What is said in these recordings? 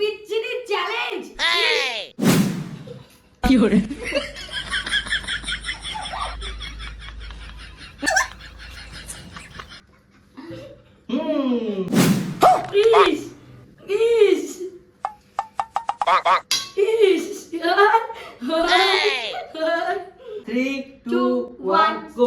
বিচ্ছিরি চ্যালেঞ্জ কি করে ইস ইস ইস 3 2 1 go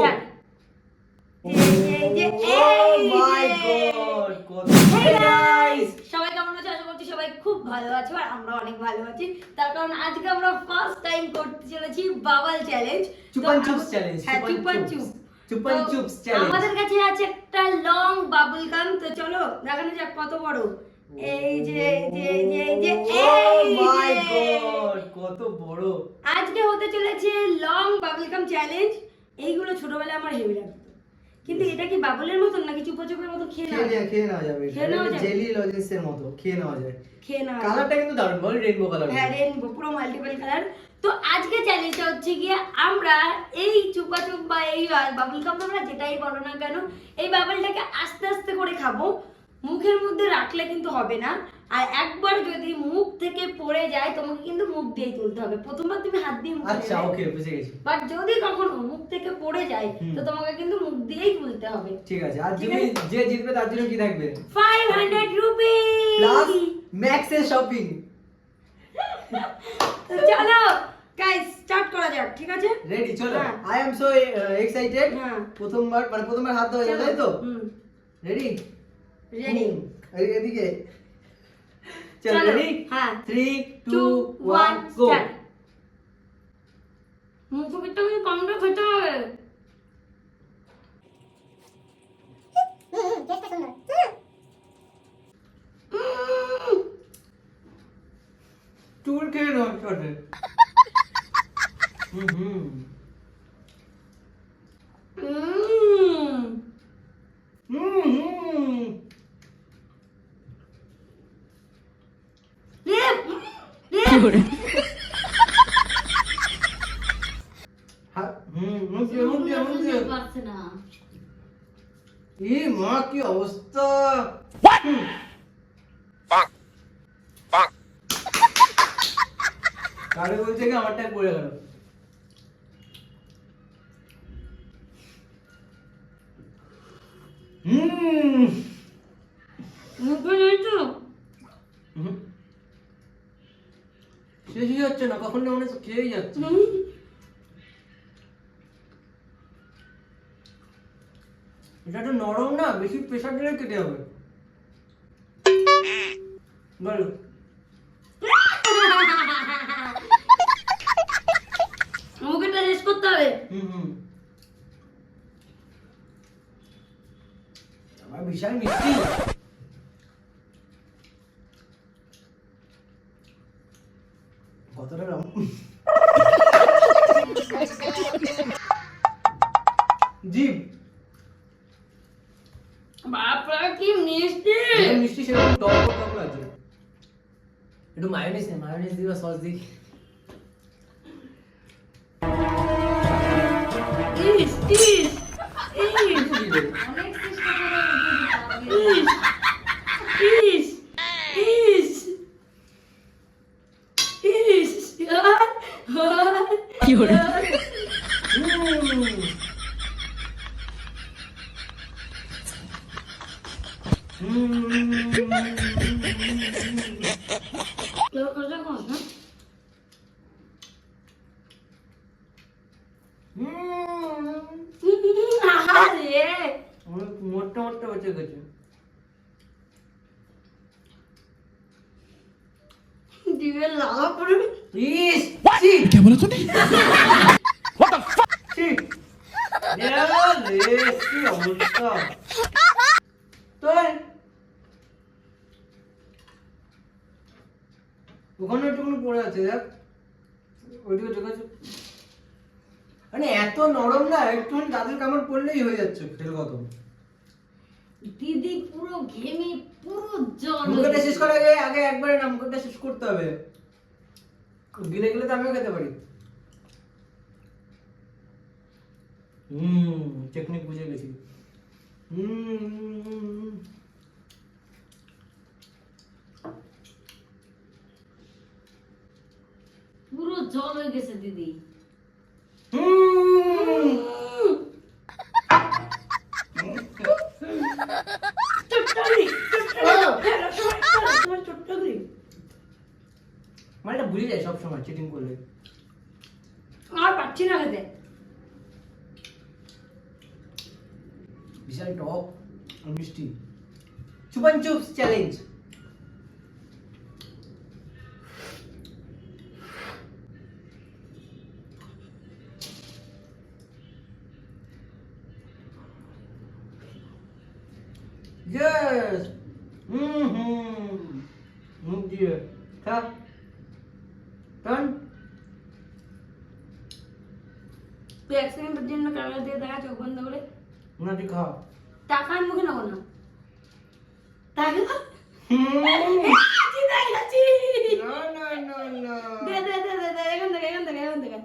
সবাই কেমন আছো? আশা করছি সবাই খুব ভালো আছো আর আমরা অনেক ভালো আছি। তার কারণ আজকে আমরা ফার্স্ট টাইম করতে চলেছি বাবল চ্যালেঞ্জ, চুপান চুপস চ্যালেঞ্জ। হ্যাঁ চুপান চুপ চুপান চুপস চ্যালেঞ্জ। আমাদের কাছে আছে একটা লং বাবল গাম, তো চলো দেখানো যাক কত বড়। এই যে যে যে যে ও মাই গড কত বড়! আজকে হতে চলেছে লং বাবল গাম চ্যালেঞ্জ। এইগুলো ছোটবেলায় আমার হেভি লাগতো, কিন্তু এটা কি বাবলের মতন নাকি চুপা চুপের মতো খেয়ে নেওয়া যায়? খেয়ে নেওয়া যাবে, খেয়ে নেওয়া যায়? জেলি লজেন্সের মতো খেয়ে নেওয়া যায়। খেয়ে নেওয়া যায়। কালারটা কিন্তু দারুণ, বল রেইনবো কালার। হ্যাঁ রেইনবো, পুরো মাল্টিপল কালার। তো আজকে চ্যালেঞ্জটা হচ্ছে গিয়ে আমরা এই চুপা চুপ বা এই বাবল গাম আমরা যেটাই বলো না কেন, এই বাবলটাকে আস্তে আস্তে করে খাবো। মুখের মধ্যে রাখলে কিন্তু হবে না, আর একবার যদি মুখ থেকে পড়ে যায় তোমাকে কিন্তু মুখ দিয়ে তুলতে হবে। প্রথমবার তুমি হাত দিয়ে মুখ আচ্ছা ওকে বুঝে গেছি। বাট যদি কখনো মুখ থেকে পড়ে যায় তো তোমাকে কিন্তু মুখ দিয়েই তুলতে হবে। ঠিক আছে। আর যদি যে জিতবে তার জন্য কি থাকবে? 500 রুপিস প্লাস ম্যাক্সের শপিং। তো চলো গাইস স্টার্ট করা যাক, ঠিক আছে? রেডি চলো। হ্যাঁ। I am so excited. হ্যাঁ। প্রথমবার হাত দেওয়া যাবে, তাই তো? রেডি রেডি এদিকে চলো। রেডি? হ্যাঁ 3 2 1 গো। মুখটা কিন্তু কমটা খেতে হবে। চুল খেয়ে নাও চটে। হুম কি করে পারছে না। মা কি অবস্থা! কারে বলছে কি আমারটাই পড়ে গেল। মুখে নেই তো? শেষই যাচ্ছে না, কখন না মনে হচ্ছে খেয়েই যাচ্ছে। এটা তো নরম না, বেশি প্রেসার দিলে কেটে যাবে। বলো। মুখেটা রেস্ট করতে হবে। আমার বিশাল মিষ্টি। কতটা রকম জিম বাপরে কি মিষ্টি! মিষ্টি সেরকম টক আছে। একটু মায়োনিজ দিবা, সস দিই। ইস ইস ইস দিবে। অনেক চেষ্টা করে ইস ইস ইস কি করে মোটা মোটা বেঁচে গেছে। ডিমের লালা করে ইস ছি क्या बोला तूने ছি রে কি অবস্থা! তো ওখানে একটুখানি পড়ে আছে, দেখ ওইদিকে চোখে মানে এত নরম না, একটুখানি দাঁতের কামড় পড়লেই হয়ে যাচ্ছে ফেল কত। দিদি পুরো ঘেমে পুরো জল মুখটা শেষ করার আগে আগে একবারে না মুখটা শেষ করতে হবে। গিলে গেলে তো আমিও খেতে পারি। টেকনিক বুঝে গেছি। জল হয়ে গেছে দিদি। হুম। মালটা ভুলে যায় সবসময় চিটিং করলে। আর পাচ্ছি না খেতে। বিশাল টক আর মিষ্টি। চুপান চুপস challenge. Yes. Dear. Cut. Done. তুই এক সেকেন্ডের জন্য ক্যামেরা দিয়ে দেখা চোখ বন্ধ করে না তুই খা। টাকা আমি মুখে নেবো না। টাকা জিতে গেছি। না। দে এখান থেকে।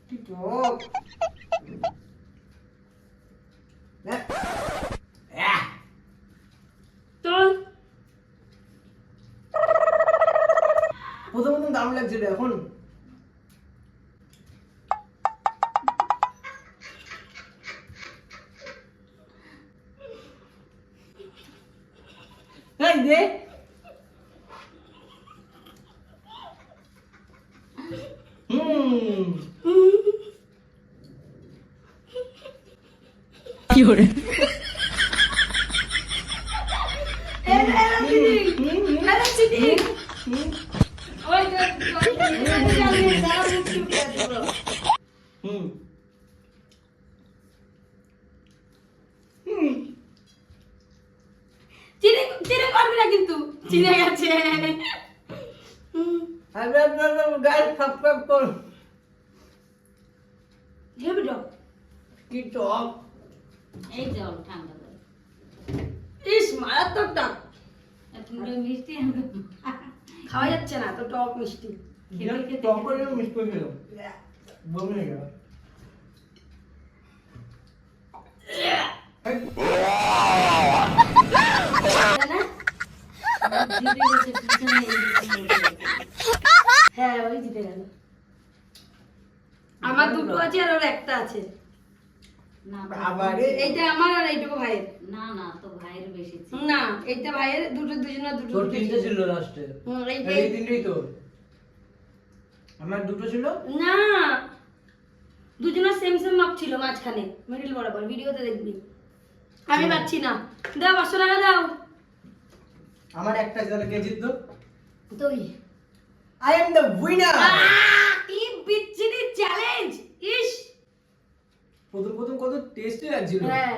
কি টক। চল প্রথম দাম লাগছিল এখন এই দে কি করে? চিটিং। ওই তো চিটিং করবি না কিন্তু চিনে গেছে। গাল ফাপ ফাপ কর। Heavy dog. কি টক। এই জল ঠান্ডা জল। ইস মারাত্মক টক। পুরো মিষ্টি একদম। খাওয়া যাচ্ছে না তো টক মিষ্টি। টক করে মিষ্টি খেল বমি হয়ে গেল। জিতে গেছে পিছনে এই দিকে। হ্যাঁ ওই জিতে গেল। আমার দুটো আছে আর ওর একটা আছে। না আবার এইটা আমার আর এইটুকু ভাইয়ের। না তো ভাইয়ের বেশি ছিল। না এইটা ভাইয়ের দুজনের দুটো তোর তিনটে ছিল লাস্টে। এই তিনটেই তো আমার দুটো ছিল না দুজনের সেম মাপ ছিল মাঝখানে মিডল বরাবর ভিডিওতে দেখবি। আমি পাচ্ছি না। দাও 500 টাকা দাও। আমার একটা আছে তাহলে কে জিততো? তুই। I am the winner. কি বিচ্ছিরি চ্যালেঞ্জ। ইস প্রথম কত টেস্টি লাগছিল। হ্যাঁ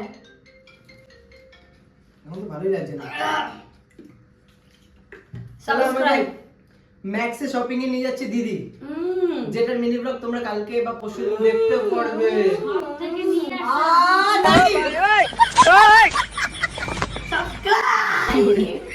এখন তো ভালোই লাগছে না। সাবস্ক্রাইব। ম্যাক্সে শপিং এ নিয়ে যাচ্ছে দিদি। যেটার মিনি ব্লগ তোমরা কালকে বা পরশু দেখতে পারবে। থেকে নিয়ে দাদি সাবস্ক্রাইব।